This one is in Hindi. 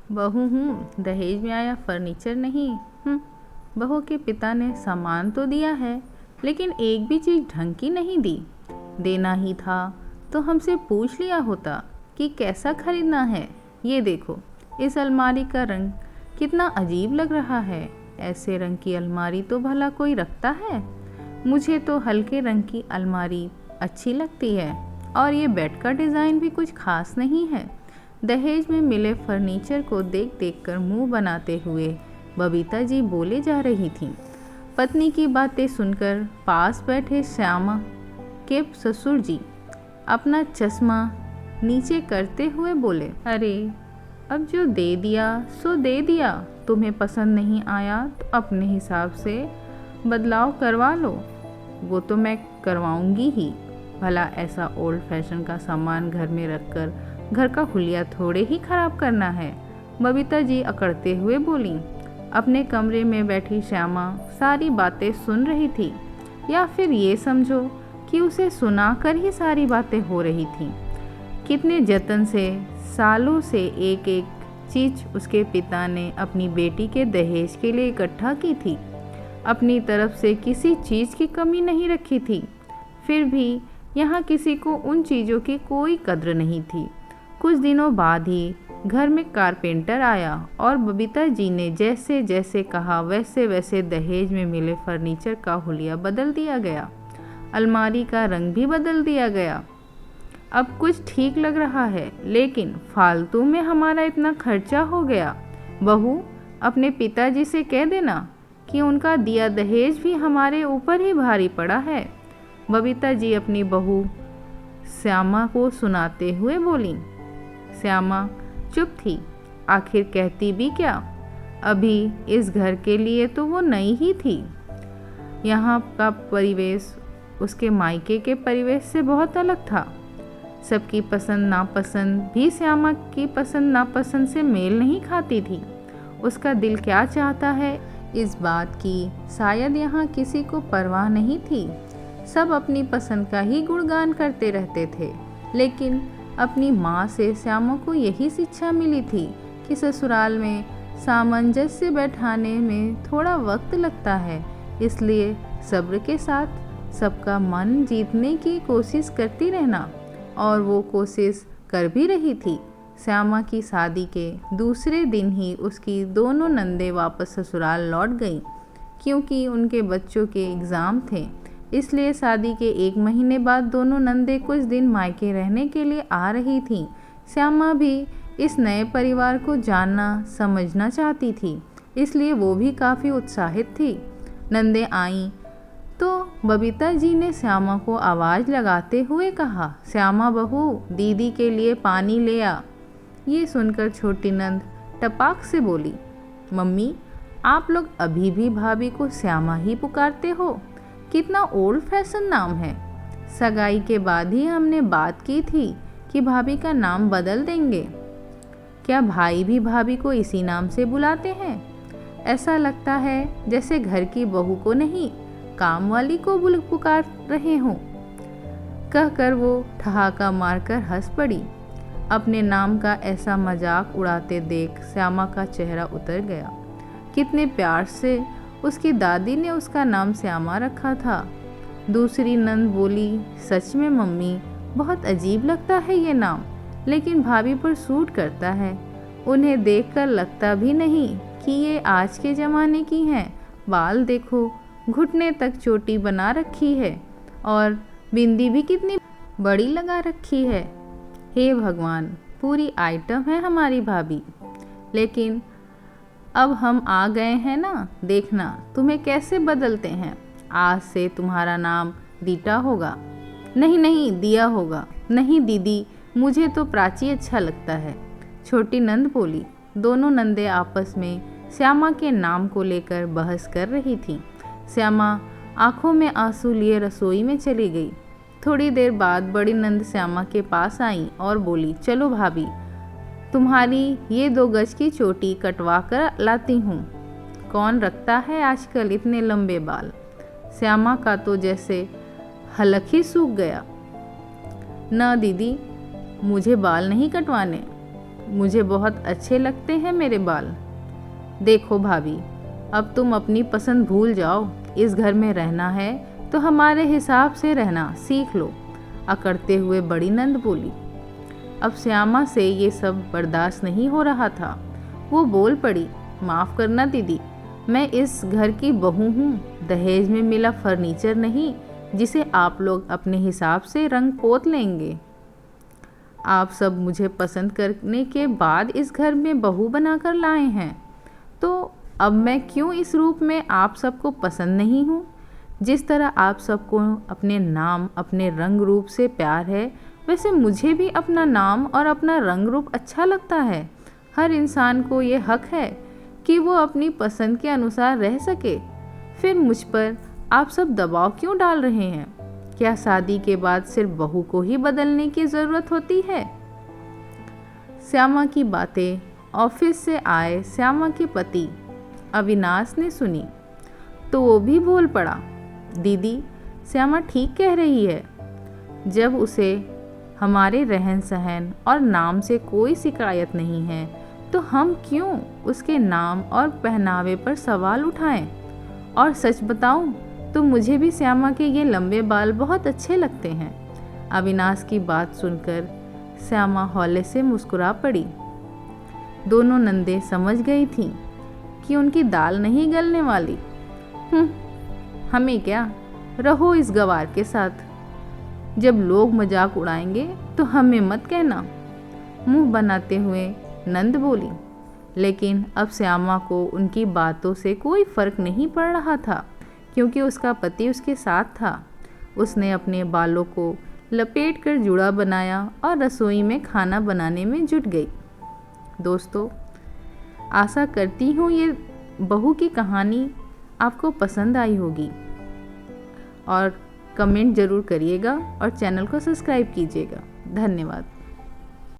बहू हूँ, दहेज में आया फर्नीचर नहीं। बहू के पिता ने सामान तो दिया है, लेकिन एक भी चीज़ ढंग की नहीं दी। देना ही था तो हमसे पूछ लिया होता कि कैसा खरीदना है। ये देखो, इस अलमारी का रंग कितना अजीब लग रहा है। ऐसे रंग की अलमारी तो भला कोई रखता है? मुझे तो हल्के रंग की अलमारी अच्छी लगती है, और ये बेड का डिज़ाइन भी कुछ खास नहीं है। दहेज में मिले फर्नीचर को देख देख कर मुँह बनाते हुए बबीता जी बोले जा रही थीं। पत्नी की बातें सुनकर पास बैठे श्यामा के ससुर जी अपना चश्मा नीचे करते हुए बोले, अरे अब जो दे दिया सो दे दिया। तुम्हें पसंद नहीं आया तो अपने हिसाब से बदलाव करवा लो। वो तो मैं करवाऊंगी ही। भला ऐसा ओल्ड फैशन का सामान घर में रखकर घर का हुलिया थोड़े ही खराब करना है। बबीता जी अकड़ते हुए बोली। अपने कमरे में बैठी श्यामा सारी बातें सुन रही थी, या फिर ये समझो कि उसे सुनाकर ही सारी बातें हो रही थीं। कितने जतन से, सालों से एक एक चीज़ उसके पिता ने अपनी बेटी के दहेज के लिए इकट्ठा की थी। अपनी तरफ से किसी चीज़ की कमी नहीं रखी थी। फिर भी यहाँ किसी को उन चीज़ों की कोई कद्र नहीं थी। कुछ दिनों बाद ही घर में कारपेंटर आया और बबीता जी ने जैसे जैसे कहा वैसे वैसे दहेज में मिले फर्नीचर का हुलिया बदल दिया गया। अलमारी का रंग भी बदल दिया गया। अब कुछ ठीक लग रहा है, लेकिन फालतू में हमारा इतना खर्चा हो गया। बहू, अपने पिताजी से कह देना कि उनका दिया दहेज भी हमारे ऊपर ही भारी पड़ा है। बबीता जी अपनी बहू श्यामा को सुनाते हुए बोली। श्यामा चुप थी। आखिर कहती भी क्या? अभी इस घर के लिए तो वो नई ही थी। यहाँ का परिवेश उसके मायके के परिवेश से बहुत अलग था। सबकी पसंद नापसंद भी श्यामा की पसंद नापसंद से मेल नहीं खाती थी। उसका दिल क्या चाहता है इस बात की शायद यहाँ किसी को परवाह नहीं थी। सब अपनी पसंद का ही गुणगान करते रहते थे, लेकिन अपनी माँ से श्यामा को यही शिक्षा मिली थी कि ससुराल में सामंजस्य बैठाने में थोड़ा वक्त लगता है। इसलिए सब्र के साथ सबका मन जीतने की कोशिश करती रहना, और वो कोशिश कर भी रही थी। श्यामा की शादी के दूसरे दिन ही उसकी दोनों नंदें वापस ससुराल लौट गईं, क्योंकि उनके बच्चों के एग्ज़ाम थे। इसलिए शादी के 1 महीने बाद दोनों नंदें कुछ दिन मायके रहने के लिए आ रही थीं। श्यामा भी इस नए परिवार को जानना समझना चाहती थी, इसलिए वो भी काफ़ी उत्साहित थी। नंदें आईं तो बबीता जी ने श्यामा को आवाज़ लगाते हुए कहा, श्यामा बहू, दीदी के लिए पानी ले आ। ये सुनकर छोटी नंद टपाक से बोली, मम्मी, आप लोग अभी भी भाभी को श्यामा ही पुकारते हो? कितना ओल्ड फैशन नाम है। सगाई के बाद ही हमने बात की थी कि भाभी का नाम बदल देंगे। क्या भाई भी भाभी को इसी नाम से बुलाते हैं? ऐसा लगता है जैसे घर की बहू को नहीं, काम वाली को पुकार रहे हों। कहकर वो ठहाका मारकर हंस पड़ी। अपने नाम का ऐसा मजाक उड़ाते देख श्यामा का चेहरा उतर गया। कितने प्यार से उसकी दादी ने उसका नाम श्यामा रखा था। दूसरी नंद बोली, सच में मम्मी, बहुत अजीब लगता है ये नाम, लेकिन भाभी पर सूट करता है। उन्हें देखकर लगता भी नहीं कि ये आज के ज़माने की हैं। बाल देखो, घुटने तक चोटी बना रखी है, और बिंदी भी कितनी बड़ी लगा रखी है। हे भगवान, पूरी आइटम है हमारी भाभी। लेकिन अब हम आ गए हैं ना, देखना तुम्हें कैसे बदलते हैं। आज से तुम्हारा नाम दीटा होगा। नहीं नहीं, दिया होगा। नहीं दीदी, मुझे तो प्राची अच्छा लगता है, छोटी नंद बोली। दोनों नंदे आपस में श्यामा के नाम को लेकर बहस कर रही थीं। श्यामा आंखों में आंसू लिए रसोई में चली गई। थोड़ी देर बाद बड़ी नंद श्यामा के पास आई और बोली, चलो भाभी, तुम्हारी ये 2 गज की चोटी कटवा कर लाती हूँ। कौन रखता है आजकल इतने लंबे बाल। श्यामा का तो जैसे हलक ही सूख गया। ना दीदी, मुझे बाल नहीं कटवाने। मुझे बहुत अच्छे लगते हैं मेरे बाल। देखो भाभी, अब तुम अपनी पसंद भूल जाओ। इस घर में रहना है तो हमारे हिसाब से रहना सीख लो, अकड़ते हुए बड़ी नंद बोली। अब श्यामा से ये सब बर्दाश्त नहीं हो रहा था। वो बोल पड़ी, माफ़ करना दीदी, मैं इस घर की बहू हूँ, दहेज में मिला फर्नीचर नहीं जिसे आप लोग अपने हिसाब से रंग पोत लेंगे। आप सब मुझे पसंद करने के बाद इस घर में बहू बनाकर लाए हैं, तो अब मैं क्यों इस रूप में आप सबको पसंद नहीं हूँ। जिस तरह आप सबको अपने नाम, अपने रंग रूप से प्यार है, वैसे मुझे भी अपना नाम और अपना रंग रूप अच्छा लगता है। हर इंसान को ये हक है कि वो अपनी पसंद के अनुसार रह सके। फिर मुझ पर आप सब दबाव क्यों डाल रहे हैं? क्या शादी के बाद सिर्फ बहू को ही बदलने की ज़रूरत होती है? श्यामा की बातें ऑफिस से आए श्यामा के पति अविनाश ने सुनी तो वो भी बोल पड़ा, दीदी श्यामा ठीक कह रही है। जब उसे हमारे रहन सहन और नाम से कोई शिकायत नहीं है तो हम क्यों उसके नाम और पहनावे पर सवाल उठाएं। और सच बताऊं तो मुझे भी श्यामा के ये लंबे बाल बहुत अच्छे लगते हैं। अविनाश की बात सुनकर श्यामा हौले से मुस्कुरा पड़ी। दोनों नंदे समझ गई थीं कि उनकी दाल नहीं गलने वाली। हमें क्या, रहो इस गवार के साथ। जब लोग मजाक उड़ाएंगे तो हमें मत कहना, मुंह बनाते हुए नंद बोली। लेकिन अब श्यामा को उनकी बातों से कोई फर्क नहीं पड़ रहा था, क्योंकि उसका पति उसके साथ था। उसने अपने बालों को लपेट कर जूड़ा बनाया और रसोई में खाना बनाने में जुट गई। दोस्तों, आशा करती हूँ ये बहू की कहानी आपको पसंद आई होगी और कमेंट ज़रूर करिएगा और चैनल को सब्सक्राइब कीजिएगा। धन्यवाद।